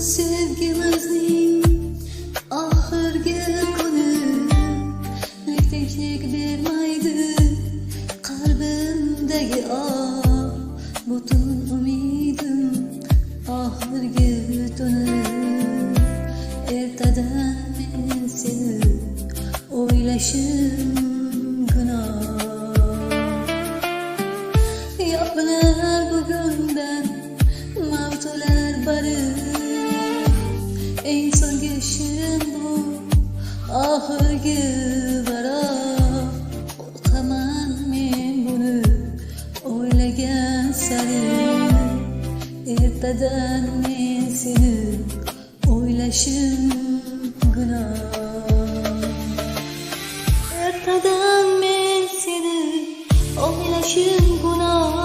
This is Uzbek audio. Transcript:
sevgimizning oxirgi kuni tinchlik bermaydi qalbimdagi butun umidim oxirgi tuni. Ertadan men seni o'ylashim gunoh. Yopilar bugundan mavzular bari, eng so'nggi shirin bu oxirgi baroq. Qo'rqaman men buni o'ylagan sari, ertadan men seni o'ylashim gunoh. Ertadan men seni o'ylashim gunoh.